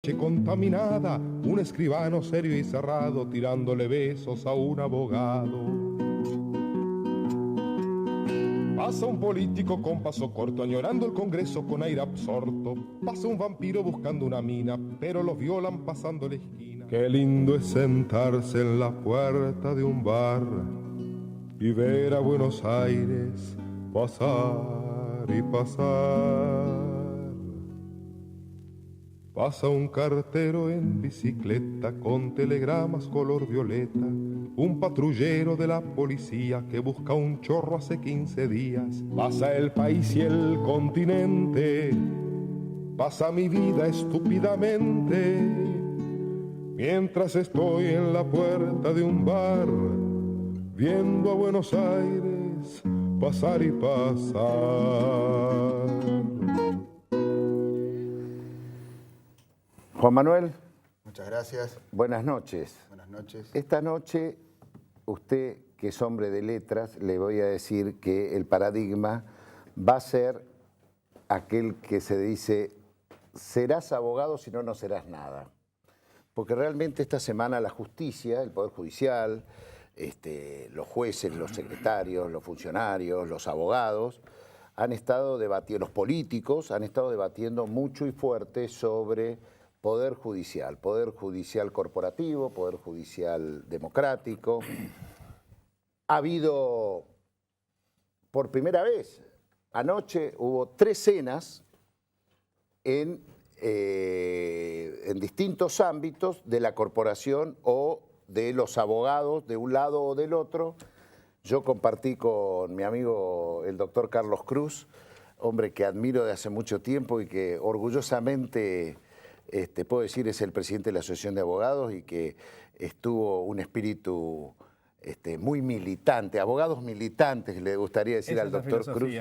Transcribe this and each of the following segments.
Contaminada, un escribano serio y cerrado tirándole besos a un abogado. Pasa un político con paso corto añorando el Congreso con aire absorto. Pasa un vampiro buscando una mina, pero los violan pasando la esquina. Qué lindo es sentarse en la puerta de un bar y ver a Buenos Aires pasar y pasar. Pasa un cartero en bicicleta con telegramas color violeta, un patrullero de la policía que busca un chorro hace 15 días. Pasa el país y el continente, pasa mi vida estúpidamente, mientras estoy en la puerta de un bar, viendo a Buenos Aires pasar y pasar. Juan Manuel. Muchas gracias. Buenas noches. Buenas noches. Esta noche, usted, que es hombre de letras, le voy a decir que el paradigma va a ser aquel que se dice, serás abogado, si no, no serás nada. Porque realmente esta semana la justicia, el Poder Judicial, los jueces, los secretarios, los funcionarios, los abogados, han estado debatiendo, los políticos han estado debatiendo mucho y fuerte sobre poder judicial corporativo, poder judicial democrático. Ha habido, por primera vez, anoche hubo 3 cenas en distintos ámbitos de la corporación o de los abogados de un lado o del otro. Yo compartí con mi amigo el doctor Carlos Cruz, hombre que admiro de hace mucho tiempo y que orgullosamente puedo decir es el presidente de la Asociación de Abogados y que estuvo un espíritu muy militante, abogados militantes, le gustaría decir Esa al doctor Cruz.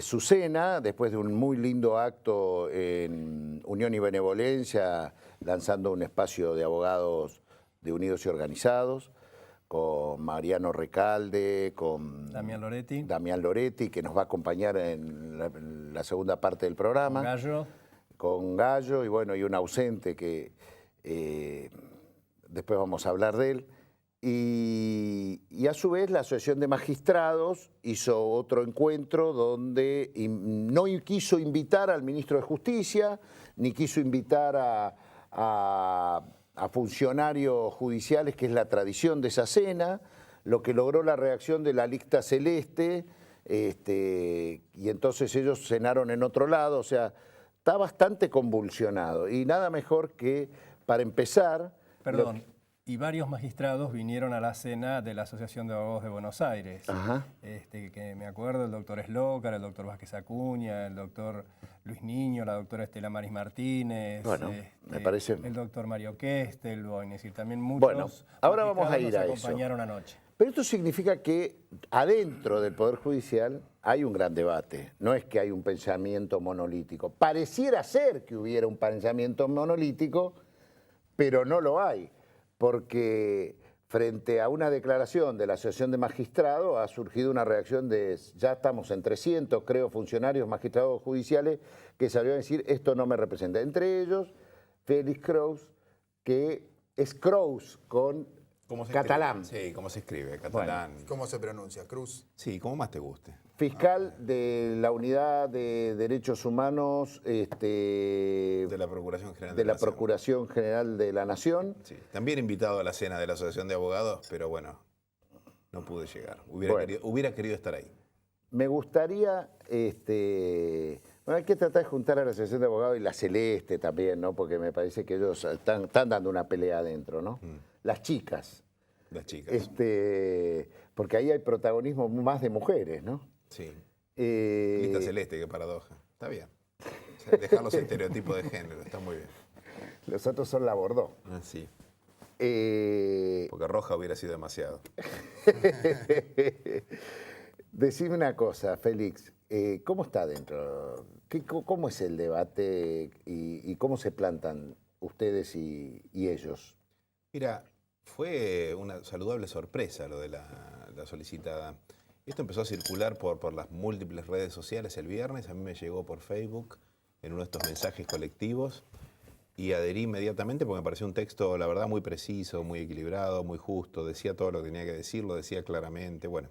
Su cena, después de un muy lindo acto en Unión y Benevolencia, lanzando un espacio de abogados de Unidos y Organizados, con Mariano Recalde, con Damián Loretti, que nos va a acompañar en la segunda parte del programa. Con Gallo y bueno, y un ausente que después vamos a hablar de él. Y a su vez la Asociación de Magistrados hizo otro encuentro donde no quiso invitar al ministro de Justicia, ni quiso invitar a funcionarios judiciales, que es la tradición de esa cena, lo que logró la reacción de la lista celeste, y entonces ellos cenaron en otro lado, o sea, está bastante convulsionado. Y nada mejor que, para empezar... Perdón, y varios magistrados vinieron a la cena de la Asociación de Abogados de Buenos Aires. Ajá. Que me acuerdo, el doctor Slócar, el doctor Vázquez Acuña, el doctor Luis Niño, la doctora Estela Maris Martínez, bueno, me parece... el doctor Mario Kestelboim, es decir, también muchos bueno, ahora vamos a ir a eso. Acompañaron anoche. Pero esto significa que adentro del Poder Judicial hay un gran debate. No es que hay un pensamiento monolítico. Pareciera ser que hubiera un pensamiento monolítico, pero no lo hay. Porque frente a una declaración de la Asociación de Magistrados ha surgido una reacción de, ya estamos en 300, creo, funcionarios, magistrados judiciales, que salieron a decir, esto no me representa. Entre ellos, Félix Kraus, que es Kraus con catalán. Sí, ¿cómo se escribe? Catalán. Bueno. ¿Cómo se pronuncia? Cruz. Sí, como más te guste. Fiscal de la Unidad de Derechos Humanos de la Procuración General de la Nación. Procuración General de la Nación. Sí, también invitado a la cena de la Asociación de Abogados, pero bueno, no pude llegar. Hubiera querido estar ahí. Me gustaría, bueno, hay que tratar de juntar a la Asociación de Abogados y la Celeste también, ¿no? Porque me parece que ellos están dando una pelea adentro, ¿no? Las chicas. Las chicas. Porque ahí hay protagonismo más de mujeres, ¿no? Sí. Lista celeste, qué paradoja. Está bien. O sea, dejar los estereotipos de género, está muy bien. Los otros son la Bordeaux. Ah, sí. Porque roja hubiera sido demasiado. Decime una cosa, Félix. ¿Cómo está dentro? ¿Cómo es el debate y cómo se plantan ustedes y ellos? Mira, fue una saludable sorpresa lo de la solicitada. Esto empezó a circular por las múltiples redes sociales el viernes. A mí me llegó por Facebook en uno de estos mensajes colectivos. y adherí inmediatamente porque me pareció un texto, la verdad, muy preciso, muy equilibrado, muy justo, decía todo lo que tenía que decir, lo decía claramente, bueno,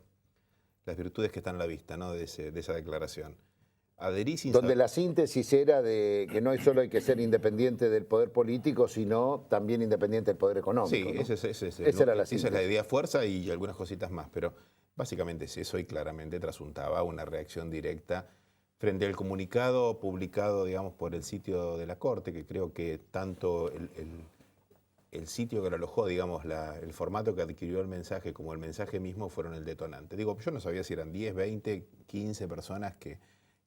las virtudes que están a la vista, ¿no? de esa declaración. Adherí sin Donde saber... la síntesis era de que no solo hay que ser independiente del poder político, sino también independiente del poder económico. Sí, ¿no? esa Era la es la síntesis. idea fuerza y algunas cositas más, pero básicamente es eso y claramente trasuntaba una reacción directa frente al comunicado publicado, digamos, por el sitio de la Corte, que creo que tanto el sitio que lo alojó, digamos, el formato que adquirió el mensaje como el mensaje mismo fueron el detonante. Digo, yo no sabía si eran 10, 20, 15 personas que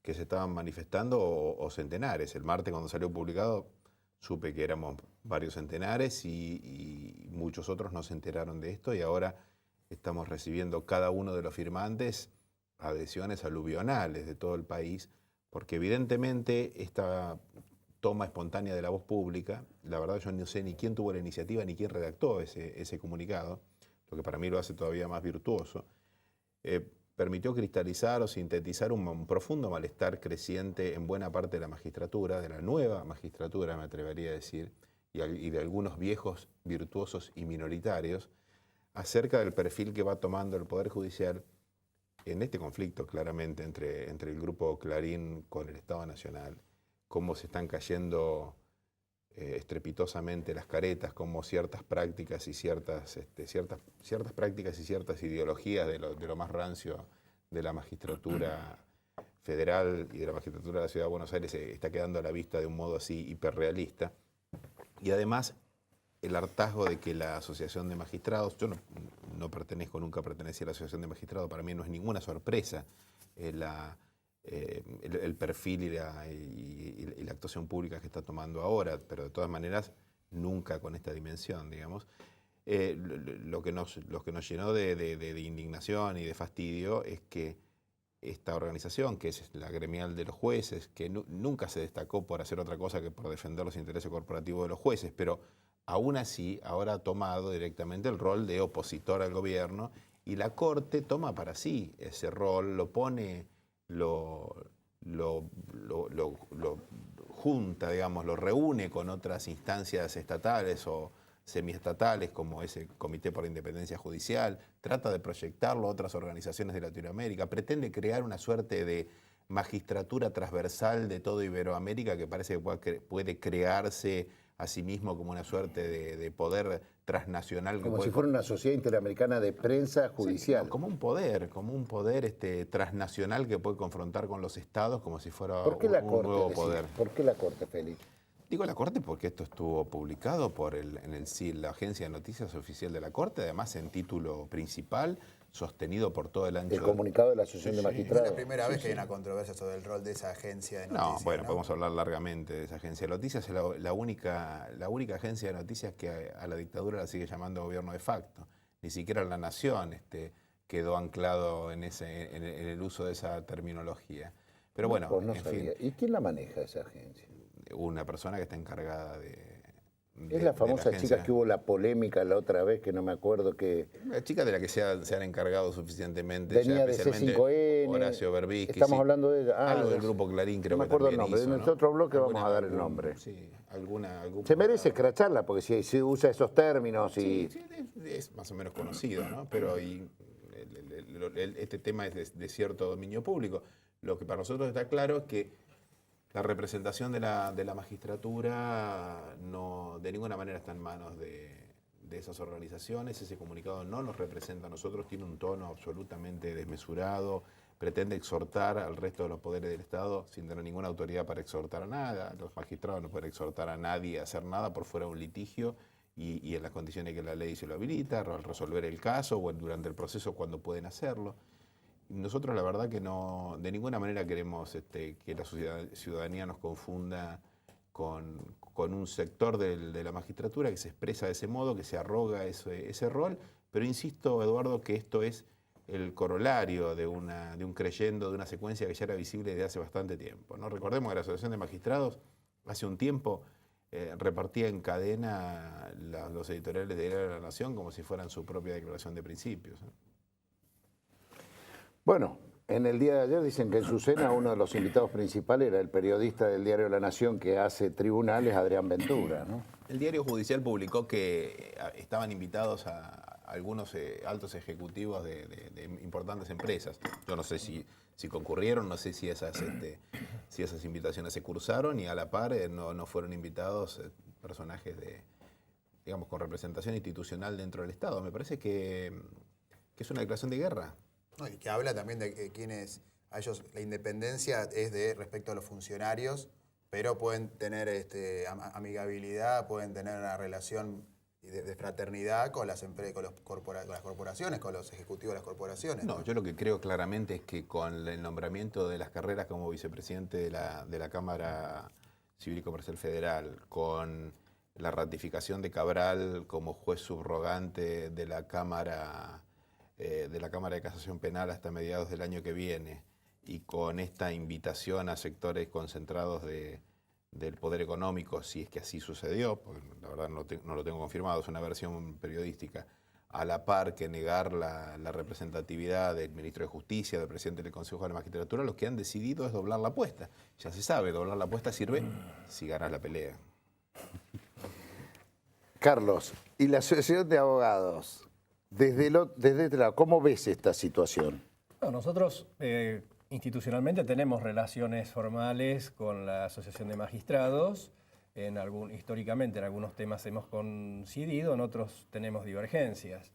se estaban manifestando o centenares. El martes cuando salió publicado supe que éramos varios centenares y muchos otros no se enteraron de esto y ahora estamos recibiendo cada uno de los firmantes adhesiones aluvionales de todo el país, porque evidentemente esta toma espontánea de la voz pública, la verdad yo no sé ni quién tuvo la iniciativa ni quién redactó ese comunicado, lo que para mí lo hace todavía más virtuoso, permitió cristalizar o sintetizar un profundo malestar creciente en buena parte de la magistratura, de la nueva magistratura, me atrevería a decir, y de algunos viejos virtuosos y minoritarios, acerca del perfil que va tomando el Poder Judicial en este conflicto claramente entre el Grupo Clarín con el Estado Nacional, cómo se están cayendo estrepitosamente las caretas, cómo ciertas prácticas y ciertas prácticas y ciertas ideologías de lo más rancio de la magistratura federal y de la magistratura de la Ciudad de Buenos Aires se está quedando a la vista de un modo así hiperrealista. Y además el hartazgo de que la Asociación de Magistrados, yo no pertenezco, nunca pertenecí a la Asociación de Magistrados, para mí no es ninguna sorpresa el perfil y la actuación pública que está tomando ahora, pero de todas maneras nunca con esta dimensión, digamos. Lo que nos llenó de indignación y de fastidio es que esta organización, que es la gremial de los jueces, que nunca se destacó por hacer otra cosa que por defender los intereses corporativos de los jueces, pero aún así ahora ha tomado directamente el rol de opositor al gobierno y la Corte toma para sí ese rol, lo pone, lo junta, digamos, lo reúne con otras instancias estatales o semiestatales como ese Comité por la Independencia Judicial, trata de proyectarlo a otras organizaciones de Latinoamérica, pretende crear una suerte de magistratura transversal de todo Iberoamérica que parece que puede crearse a sí mismo como una suerte de poder transnacional. Como si fuera una sociedad interamericana de prensa judicial. Sí, como un poder transnacional que puede confrontar con los estados como si fuera un nuevo poder. ¿Por qué la Corte, Félix? Digo la Corte porque esto estuvo publicado por la Agencia de Noticias Oficial de la Corte, además en título principal, sostenido por todo el ancho... El comunicado de la Asociación de Magistrados. Es la primera vez que hay una controversia sobre el rol de esa agencia de noticias. No, bueno, podemos hablar largamente de esa agencia de noticias. Es la única agencia de noticias que a la dictadura la sigue llamando gobierno de facto. Ni siquiera la nación quedó anclado en el uso de esa terminología. Pero bueno, Pues no en sabía. fin, ¿Y quién la maneja esa agencia? una persona que está encargada de Es la famosa chica que hubo la polémica la otra vez, que no me acuerdo que... La chica de la que se han encargado suficientemente, Venía de especialmente C5N. Horacio Berbisky. Estamos hablando de ella. Algo del Grupo Clarín creo no que me acuerdo el también nombre. hizo, En ¿no? el otro bloque vamos a dar el nombre. Sí, Se merece escracharla, porque si se usa esos términos y... Sí, es más o menos conocido, ¿no? Pero este tema es de cierto dominio público. Lo que para nosotros está claro es que la representación de la magistratura de ninguna manera está en manos de esas organizaciones. Ese comunicado no nos representa a nosotros, tiene un tono absolutamente desmesurado, pretende exhortar al resto de los poderes del Estado sin tener ninguna autoridad para exhortar a nada. Los magistrados no pueden exhortar a nadie a hacer nada por fuera de un litigio y en las condiciones que la ley se lo habilita, al resolver el caso o durante el proceso cuando pueden hacerlo. Nosotros la verdad que no, de ninguna manera queremos que la ciudadanía nos confunda con un sector de la magistratura que se expresa de ese modo, que se arroga ese rol, pero insisto, Eduardo, que esto es el corolario de un creyendo, de una secuencia que ya era visible desde hace bastante tiempo, ¿no? Recordemos que la Asociación de Magistrados hace un tiempo repartía en cadena los editoriales de Diario de la Nación como si fueran su propia declaración de principios, ¿no? Bueno, En el día de ayer dicen que en su cena uno de los invitados principales era el periodista del diario La Nación que hace tribunales, Adrián Ventura, ¿no? El diario judicial publicó que estaban invitados a algunos altos ejecutivos de importantes empresas. Yo no sé si concurrieron, no sé si esas invitaciones se cursaron, y a la par no fueron invitados personajes digamos, con representación institucional dentro del Estado. Me parece que es una declaración de guerra. No, y que habla también de quienes, a ellos la independencia es de respecto a los funcionarios, pero pueden tener amigabilidad, pueden tener una relación de fraternidad con las corporaciones, con los ejecutivos de las corporaciones. No, yo lo que creo claramente es que con el nombramiento de las carreras como vicepresidente de la Cámara Civil y Comercial Federal, con la ratificación de Cabral como juez subrogante de la Cámara de Casación Penal hasta mediados del año que viene, y con esta invitación a sectores concentrados del poder económico, si es que así sucedió, porque la verdad no lo tengo confirmado, es una versión periodística, a la par que negar la representatividad del ministro de Justicia, del presidente del Consejo de la Magistratura, lo que han decidido es doblar la apuesta. Ya se sabe, doblar la apuesta sirve si ganas la pelea. Carlos, ¿y la Asociación de Abogados? Desde este lado, ¿cómo ves esta situación? No, nosotros institucionalmente tenemos relaciones formales con la Asociación de Magistrados. Históricamente en algunos temas hemos coincidido, en otros tenemos divergencias.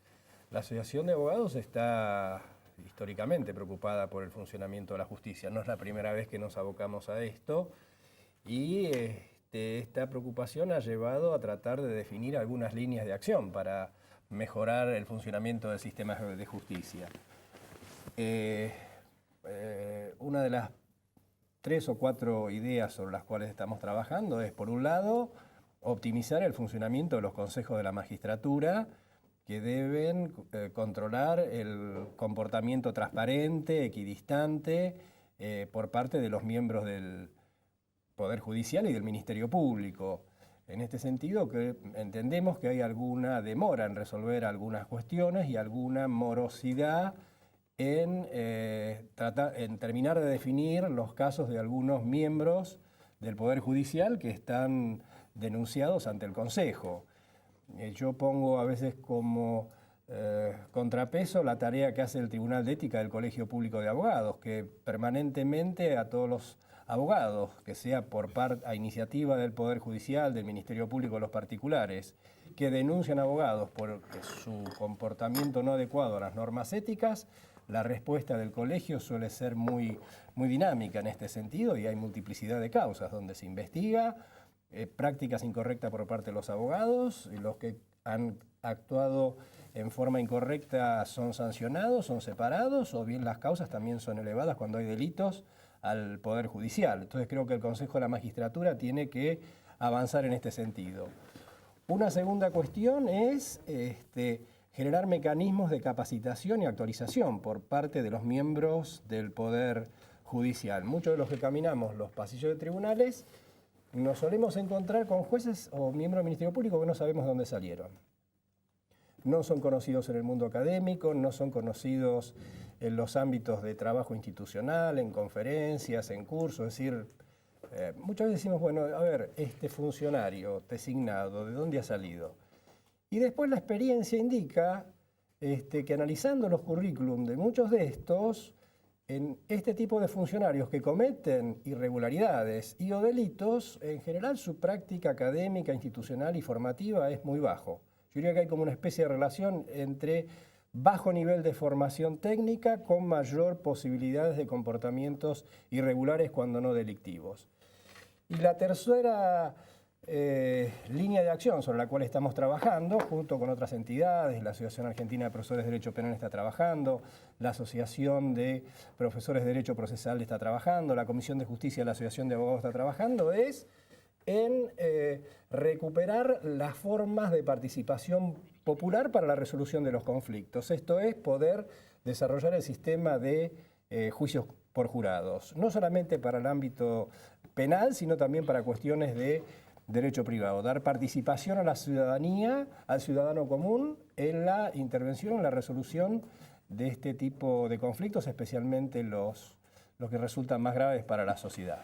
La Asociación de Abogados está históricamente preocupada por el funcionamiento de la justicia. No es la primera vez que nos abocamos a esto, y esta preocupación ha llevado a tratar de definir algunas líneas de acción para mejorar el funcionamiento del sistema de justicia. Una de las 3 o 4 ideas sobre las cuales estamos trabajando es, por un lado, optimizar el funcionamiento de los consejos de la magistratura, que deben controlar el comportamiento transparente, equidistante, por parte de los miembros del Poder Judicial y del Ministerio Público. En este sentido, que entendemos que hay alguna demora en resolver algunas cuestiones y alguna morosidad en terminar de definir los casos de algunos miembros del Poder Judicial que están denunciados ante el Consejo. Yo pongo a veces como contrapeso la tarea que hace el Tribunal de Ética del Colegio Público de Abogados, que permanentemente a todos los abogados, que sea a iniciativa del Poder Judicial, del Ministerio Público o los particulares, que denuncian abogados por su comportamiento no adecuado a las normas éticas, la respuesta del colegio suele ser muy dinámica en este sentido, y hay multiplicidad de causas donde se investiga prácticas incorrectas por parte de los abogados, y los que han actuado en forma incorrecta son sancionados, son separados, o bien las causas también son elevadas cuando hay delitos al Poder Judicial. Entonces creo que el Consejo de la Magistratura tiene que avanzar en este sentido. Una segunda cuestión es generar mecanismos de capacitación y actualización por parte de los miembros del Poder Judicial. Muchos de los que caminamos los pasillos de tribunales nos solemos encontrar con jueces o miembros del Ministerio Público que no sabemos de dónde salieron. No son conocidos en el mundo académico, no son conocidos en los ámbitos de trabajo institucional, en conferencias, en cursos. Es decir, muchas veces decimos, bueno, a ver, este funcionario designado, ¿de dónde ha salido? Y después la experiencia indica que analizando los currículum de muchos de estos, en este tipo de funcionarios que cometen irregularidades y o delitos, en general su práctica académica, institucional y formativa es muy bajo. Yo diría que hay como una especie de relación entre bajo nivel de formación técnica con mayor posibilidades de comportamientos irregulares cuando no delictivos. Y la tercera línea de acción sobre la cual estamos trabajando, junto con otras entidades, la Asociación Argentina de Profesores de Derecho Penal está trabajando, la Asociación de Profesores de Derecho Procesal está trabajando, la Comisión de Justicia de la Asociación de Abogados está trabajando, es en recuperar las formas de participación popular para la resolución de los conflictos. Esto es poder desarrollar el sistema de juicios por jurados, no solamente para el ámbito penal, sino también para cuestiones de derecho privado, dar participación a la ciudadanía, al ciudadano común, en la intervención, en la resolución de este tipo de conflictos, especialmente los que resultan más graves para la sociedad.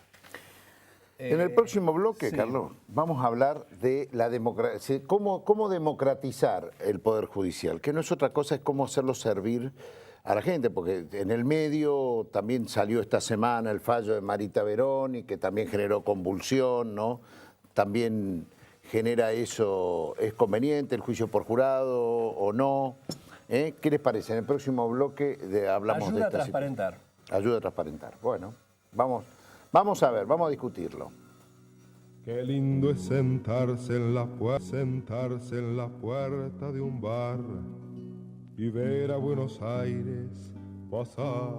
En el próximo bloque, sí. Carlos, vamos a hablar de la democracia, cómo democratizar el Poder Judicial, que no es otra cosa, es cómo hacerlo servir a la gente, porque en el medio también salió esta semana el fallo de Marita Veroni, que también generó convulsión, ¿no? También genera eso, ¿es conveniente el juicio por jurado o no? ¿Qué les parece? En el próximo bloque hablamos de Ayuda a esta transparentar. situación. Ayuda a transparentar. Bueno, vamos a ver, vamos a discutirlo. Qué lindo es sentarse en la puerta de un bar y ver a Buenos Aires pasar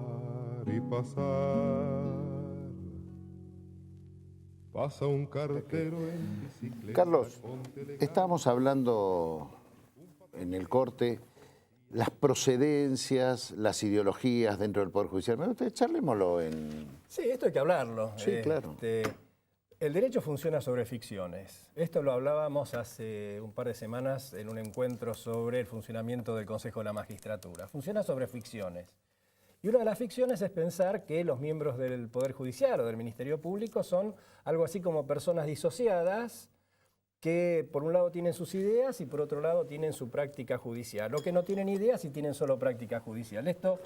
y pasar. Pasa un cartero en bicicleta. Carlos, con telegrama. estábamos hablando en el corte las procedencias, las ideologías dentro del Poder Judicial. Charlémoslo en... Sí, esto hay que hablarlo. Sí, claro. El derecho funciona sobre ficciones. Esto lo hablábamos hace un par de semanas en un encuentro sobre el funcionamiento del Consejo de la Magistratura. Funciona sobre ficciones. Y una de las ficciones es pensar que los miembros del Poder Judicial o del Ministerio Público son algo así como personas disociadas que por un lado tienen sus ideas y por otro lado tienen su práctica judicial, o que no tienen ideas y tienen solo práctica judicial. Esto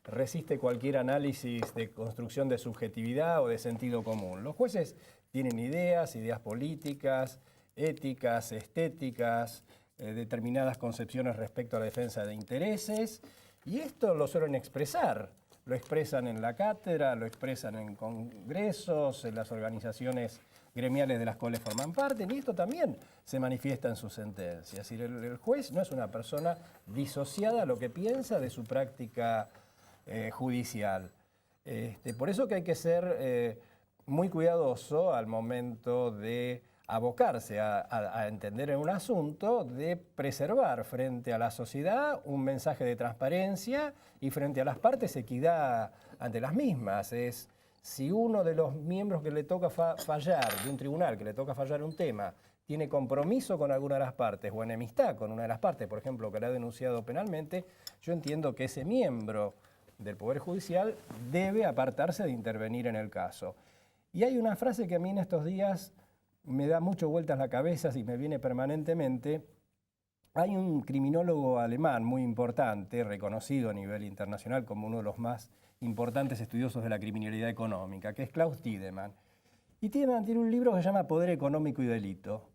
resiste cualquier análisis de construcción de subjetividad o de sentido común. Los jueces tienen ideas políticas, éticas, estéticas, determinadas concepciones respecto a la defensa de intereses, y esto lo suelen expresar. Lo expresan en la cátedra, lo expresan en congresos, en las organizaciones gremiales de las cuales forman parte, y esto también se manifiesta en sus sentencias. Es decir, el juez no es una persona disociada a lo que piensa de su práctica judicial. Por eso que hay que ser muy cuidadoso al momento de abocarse a entender en un asunto, de preservar frente a la sociedad un mensaje de transparencia y frente a las partes equidad ante las mismas. Si uno de los miembros que le toca fallar, de un tribunal, que le toca fallar un tema, tiene compromiso con alguna de las partes o enemistad con una de las partes, por ejemplo, que la ha denunciado penalmente, yo entiendo que ese miembro del Poder Judicial debe apartarse de intervenir en el caso. Y hay una frase que a mí en estos días me da mucho vueltas la cabeza y me viene permanentemente. Hay un criminólogo alemán muy importante, reconocido a nivel internacional como uno de los más importantes estudiosos de la criminalidad económica, que es Klaus Tiedemann. Y Tiedemann tiene un libro que se llama Poder Económico y Delito.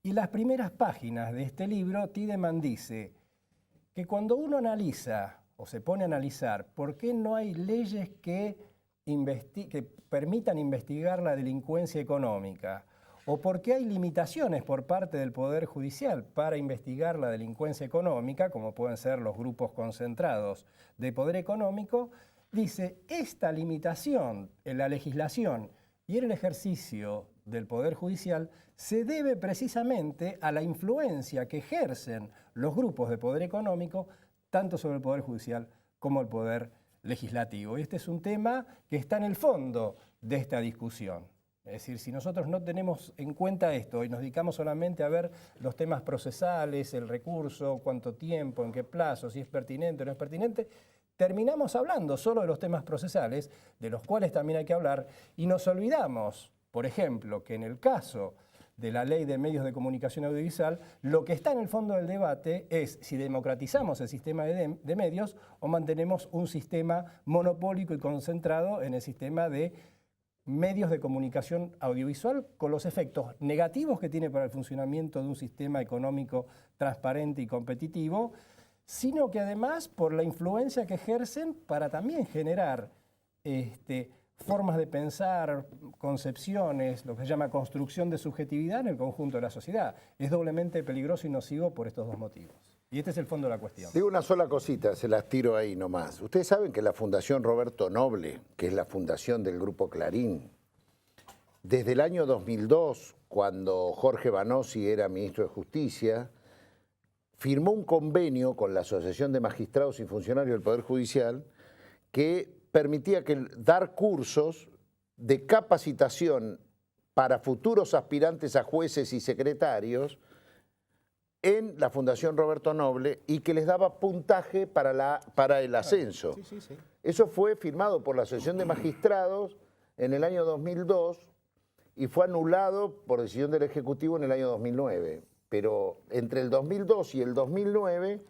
Y las primeras páginas de este libro, Tiedemann dice que cuando uno analiza o se pone a analizar por qué no hay leyes que permitan investigar la delincuencia económica, o por qué hay limitaciones por parte del Poder Judicial para investigar la delincuencia económica, como pueden ser los grupos concentrados de poder económico, dice, esta limitación en la legislación y en el ejercicio del Poder Judicial se debe precisamente a la influencia que ejercen los grupos de poder económico tanto sobre el Poder Judicial como el Poder Legislativo. Y este es un tema que está en el fondo de esta discusión. Es decir, si nosotros no tenemos en cuenta esto y nos dedicamos solamente a ver los temas procesales, el recurso, cuánto tiempo, en qué plazo, si es pertinente o no es pertinente, terminamos hablando solo de los temas procesales, de los cuales también hay que hablar, y nos olvidamos, por ejemplo, que en el caso de la Ley de Medios de Comunicación Audiovisual, lo que está en el fondo del debate es si democratizamos el sistema de medios o mantenemos un sistema monopólico y concentrado en el sistema de medios de comunicación audiovisual, con los efectos negativos que tiene para el funcionamiento de un sistema económico transparente y competitivo, sino que además por la influencia que ejercen para también generar formas de pensar, concepciones, lo que se llama construcción de subjetividad en el conjunto de la sociedad. Es doblemente peligroso y nocivo por estos dos motivos. Y este es el fondo de la cuestión. Digo una sola cosita, se las tiro ahí nomás. Ustedes saben que la Fundación Roberto Noble, que es la fundación del Grupo Clarín, desde el año 2002, cuando Jorge Banossi era ministro de Justicia, firmó un convenio con la Asociación de Magistrados y Funcionarios del Poder Judicial que permitía dar cursos de capacitación para futuros aspirantes a jueces y secretarios en la Fundación Roberto Noble y que les daba puntaje para el ascenso. Sí, sí, sí. Eso fue firmado por la Asociación de Magistrados en el año 2002 y fue anulado por decisión del Ejecutivo en el año 2009. Pero entre el 2002 y el 2009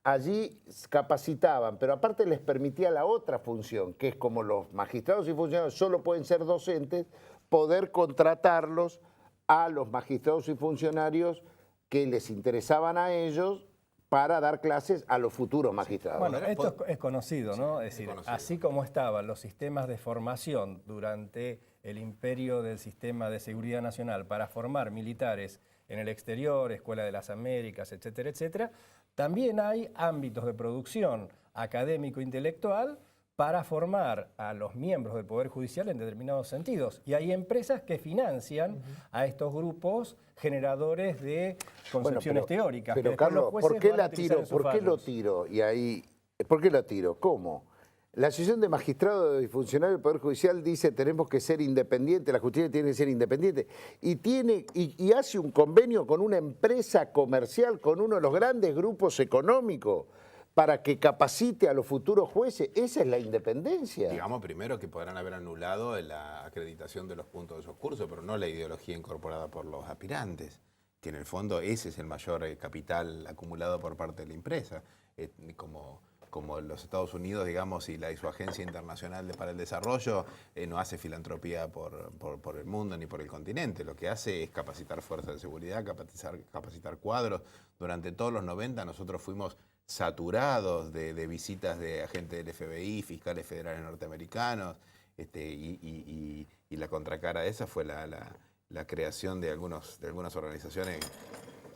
allí capacitaban, pero aparte les permitía la otra función, que es como los magistrados y funcionarios solo pueden ser docentes, poder contratarlos a los magistrados y funcionarios que les interesaban a ellos para dar clases a los futuros magistrados. Bueno, esto es conocido, ¿no? Es decir, conocido. así como estaban los sistemas de formación durante el imperio del sistema de seguridad nacional para formar militares en el exterior, Escuela de las Américas, etcétera, etcétera, también hay ámbitos de producción académico-intelectual para formar a los miembros del Poder Judicial en determinados sentidos. Y hay empresas que financian a estos grupos generadores de concepciones teóricas. Pero Carlos, ¿por qué la tiro? ¿Por qué lo tiro? Y ahí, ¿por qué la tiro? ¿Cómo? La Asociación de Magistrados y Funcionarios del Poder Judicial dice tenemos que ser independientes, la justicia tiene que ser independiente, y hace un convenio con una empresa comercial, con uno de los grandes grupos económicos, para que capacite a los futuros jueces. Esa es la independencia. Digamos primero que podrán haber anulado la acreditación de los puntos de esos cursos, pero no la ideología incorporada por los aspirantes, que en el fondo ese es el mayor capital acumulado por parte de la empresa. Como los Estados Unidos, digamos, y su Agencia Internacional para el Desarrollo no hace filantropía por el mundo ni por el continente. Lo que hace es capacitar fuerzas de seguridad, capacitar cuadros. Durante todos los 90 nosotros fuimos saturados de visitas de agentes del FBI, fiscales federales norteamericanos, y la contracara de esa fue la creación de algunas organizaciones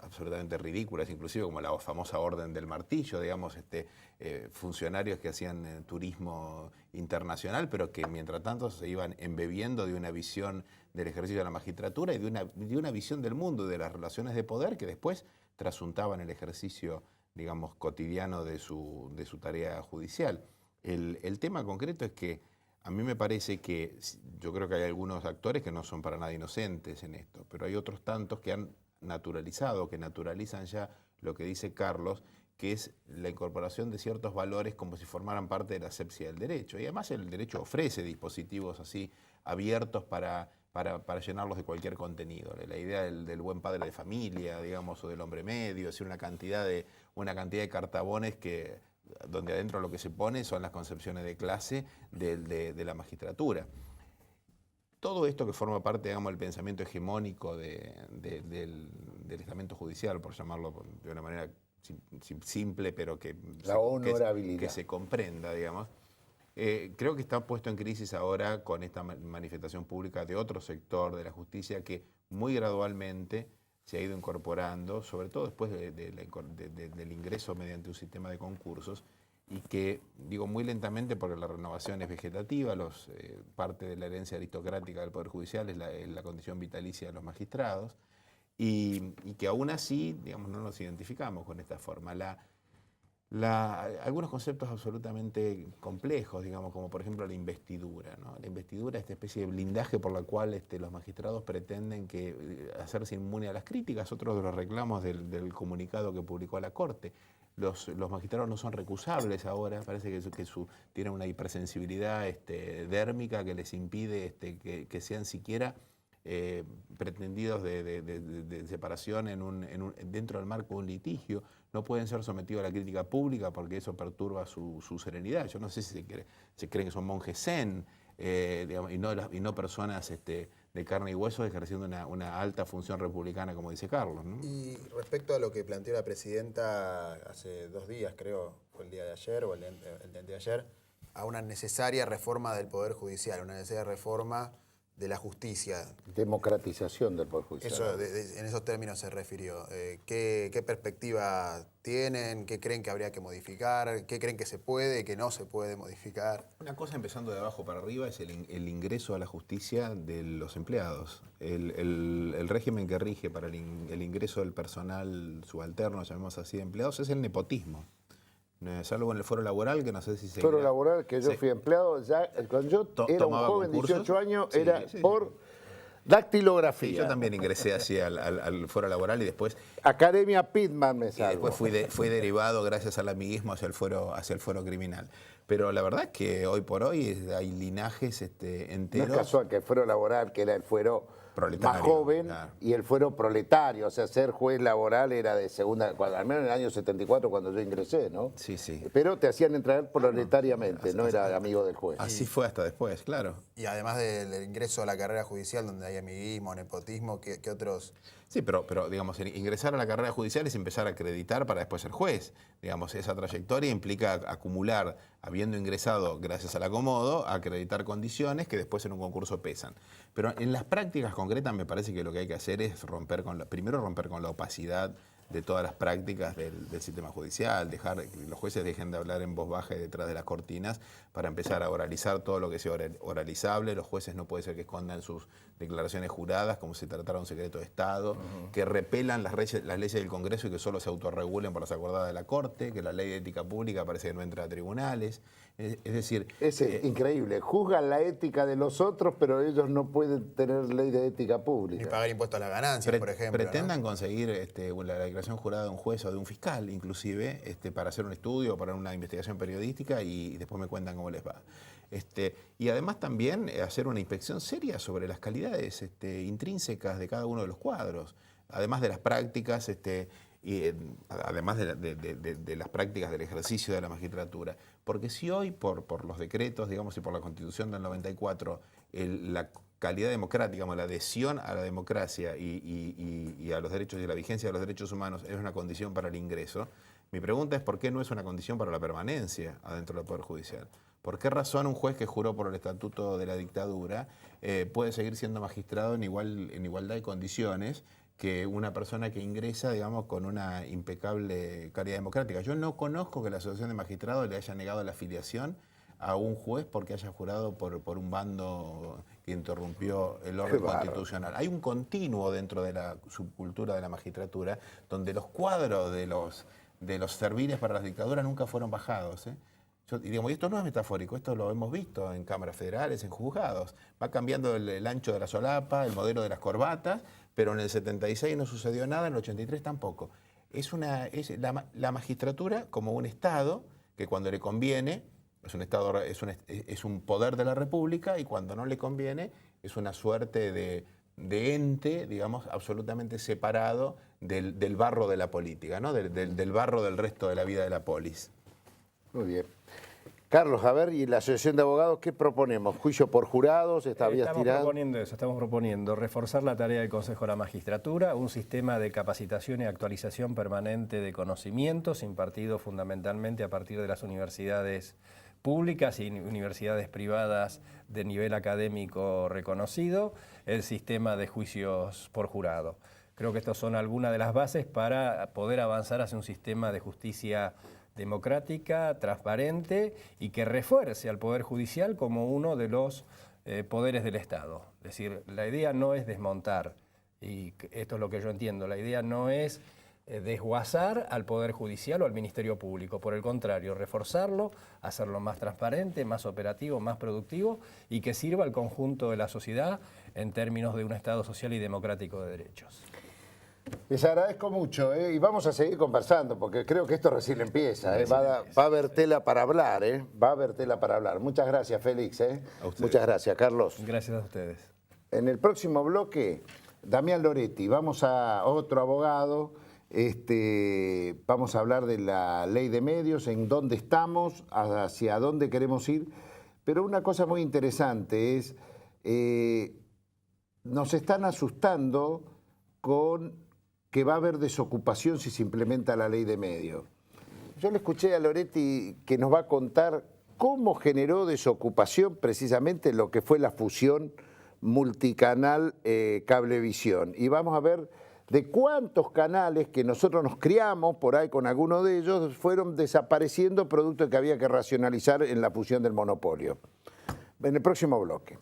absolutamente ridículas, inclusive como la famosa Orden del Martillo, digamos, funcionarios que hacían turismo internacional, pero que mientras tanto se iban embebiendo de una visión del ejercicio de la magistratura y de una visión del mundo, de las relaciones de poder, que después trasuntaban el ejercicio, digamos, cotidiano de su tarea judicial. El tema concreto es que a mí me parece que, yo creo que hay algunos actores que no son para nada inocentes en esto, pero hay otros tantos que han naturalizado, que naturalizan ya lo que dice Carlos, que es la incorporación de ciertos valores como si formaran parte de la asepsia del derecho. Y además el derecho ofrece dispositivos así abiertos para llenarlos de cualquier contenido. La idea del buen padre de familia, digamos, o del hombre medio, es decir, una cantidad de cartabones donde adentro lo que se pone son las concepciones de clase de la magistratura. Todo esto que forma parte, digamos, del pensamiento hegemónico del estamento judicial, por llamarlo de una manera simple, pero que se comprenda, digamos. Creo que está puesto en crisis ahora con esta manifestación pública de otro sector de la justicia que muy gradualmente se ha ido incorporando, sobre todo después del ingreso mediante un sistema de concursos, y que, digo muy lentamente porque la renovación es vegetativa, parte de la herencia aristocrática del Poder Judicial es la condición vitalicia de los magistrados, y que aún así, digamos, no nos identificamos con esta forma. Algunos conceptos absolutamente complejos, digamos, como por ejemplo la investidura, ¿no? La investidura es esta especie de blindaje por la cual los magistrados pretenden hacerse inmune a las críticas, otro de los reclamos del comunicado que publicó la Corte. Los magistrados no son recusables ahora, parece que tienen una hipersensibilidad dérmica que les impide que sean siquiera pretendidos de separación dentro del marco de un litigio. No pueden ser sometidos a la crítica pública porque eso perturba su serenidad. Yo no sé si se creen que son monjes zen, digamos, y no personas de carne y hueso ejerciendo una alta función republicana, como dice Carlos, ¿no? Y respecto a lo que planteó la presidenta hace 2 días, creo, fue el día de ayer o el de ayer, a una necesaria reforma del Poder Judicial, una necesaria reforma de la justicia. Democratización del Poder Judicial. Eso, en esos términos se refirió. ¿Qué perspectiva tienen? ¿Qué creen que habría que modificar? ¿Qué creen que se puede y que no se puede modificar? Una cosa, empezando de abajo para arriba, es el ingreso a la justicia de los empleados. El régimen que rige para el ingreso del personal subalterno, llamemos así, de empleados, es el nepotismo. Salvo en el foro laboral, que no sé si se... Foro laboral, que yo fui empleado, ya cuando yo era un joven, 18 años, era por Dactilografía. Sí, yo también ingresé así al foro laboral y después... Academia Pitman me Y salvo. después fui derivado gracias al amiguismo hacia el foro criminal. Pero la verdad es que hoy por hoy hay linajes No enteros. es casual que el fuero laboral, que era el fuero Proletario, más joven, claro. y el fuero proletario, o sea, ser juez laboral era de segunda, al menos en el año 74 cuando yo ingresé, ¿no? Sí, sí. Pero te hacían entrar proletariamente, no era amigo del juez. Así fue hasta después, claro. Y además del ingreso a la carrera judicial, donde hay amiguismo, nepotismo, ¿qué otros? Sí, pero digamos, ingresar a la carrera judicial es empezar a acreditar para después ser juez. Digamos, esa trayectoria implica acumular, habiendo ingresado gracias al acomodo, acreditar condiciones que después en un concurso pesan. Pero en las prácticas concretas me parece que lo que hay que hacer es primero romper con la opacidad de todas las prácticas del sistema judicial, dejar que los jueces dejen de hablar en voz baja y detrás de las cortinas para empezar a oralizar todo lo que sea oralizable. Los jueces no puede ser que escondan sus declaraciones juradas como si tratara un secreto de Estado, que repelan las leyes del Congreso y que solo se autorregulen por las acordadas de la Corte, que la ley de ética pública parece que no entra a tribunales. Es decir... Es increíble, juzgan la ética de los otros, pero ellos no pueden tener ley de ética Ni pública. pagar impuestos a las ganancias, por ejemplo. Pretendan conseguir la declaración jurada de un juez o de un fiscal, inclusive, para hacer un estudio o para una investigación periodística y después me cuentan cómo les va. Y además también hacer una inspección seria sobre las calidades intrínsecas de cada uno de los cuadros, además de las prácticas, además de las prácticas del ejercicio de la magistratura. Porque si hoy, por los decretos, digamos, y por la Constitución del 94, la calidad democrática, digamos, la adhesión a la democracia y a los derechos y la vigencia de los derechos humanos es una condición para el ingreso, mi pregunta es ¿por qué no es una condición para la permanencia adentro del Poder Judicial? ¿Por qué razón un juez que juró por el Estatuto de la Dictadura puede seguir siendo magistrado en igualdad de condiciones que una persona que ingresa, digamos, con una impecable calidad democrática? Yo no conozco que la Asociación de Magistrados le haya negado la afiliación a un juez porque haya jurado por un bando que interrumpió el orden constitucional. Hay un continuo dentro de la subcultura de la magistratura donde los cuadros de los serviles para las dictaduras nunca fueron bajados, ¿eh? Y esto no es metafórico, esto lo hemos visto en cámaras federales, en juzgados. Va cambiando el ancho de la solapa, el modelo de las corbatas, pero en el 76 no sucedió nada, en el 83 tampoco. La magistratura como un Estado que cuando le conviene es un poder de la República y cuando no le conviene es una suerte de ente, digamos, absolutamente separado del barro de la política, ¿no? del barro del resto de la vida de la polis. Muy bien. Carlos, a ver, ¿y la Asociación de Abogados qué proponemos? ¿Juicio por jurados? Estamos proponiendo eso, estamos proponiendo reforzar la tarea del Consejo de la Magistratura, un sistema de capacitación y actualización permanente de conocimientos impartido fundamentalmente a partir de las universidades públicas y universidades privadas de nivel académico reconocido, el sistema de juicios por jurado. Creo que estas son algunas de las bases para poder avanzar hacia un sistema de justicia democrática, transparente y que refuerce al Poder Judicial como uno de los poderes del Estado. Es decir, la idea no es desmontar, y esto es lo que yo entiendo, la idea no es desguazar al Poder Judicial o al Ministerio Público, por el contrario, reforzarlo, hacerlo más transparente, más operativo, más productivo y que sirva al conjunto de la sociedad en términos de un Estado social y democrático de derechos. Les agradezco mucho y vamos a seguir conversando porque creo que esto recién empieza. Va a haber tela para hablar, va a haber tela para hablar. Muchas gracias, Félix. Muchas gracias, Carlos. Gracias a ustedes. En el próximo bloque, Damián Loretti, vamos a otro abogado, vamos a hablar de la ley de medios, en dónde estamos, hacia dónde queremos ir. Pero una cosa muy interesante es, nos están asustando con que va a haber desocupación si se implementa la ley de medios. Yo le escuché a Loretti que nos va a contar cómo generó desocupación precisamente lo que fue la fusión multicanal Cablevisión. Y vamos a ver de cuántos canales que nosotros nos criamos por ahí con algunos de ellos fueron desapareciendo producto que había que racionalizar en la fusión del monopolio. En el próximo bloque.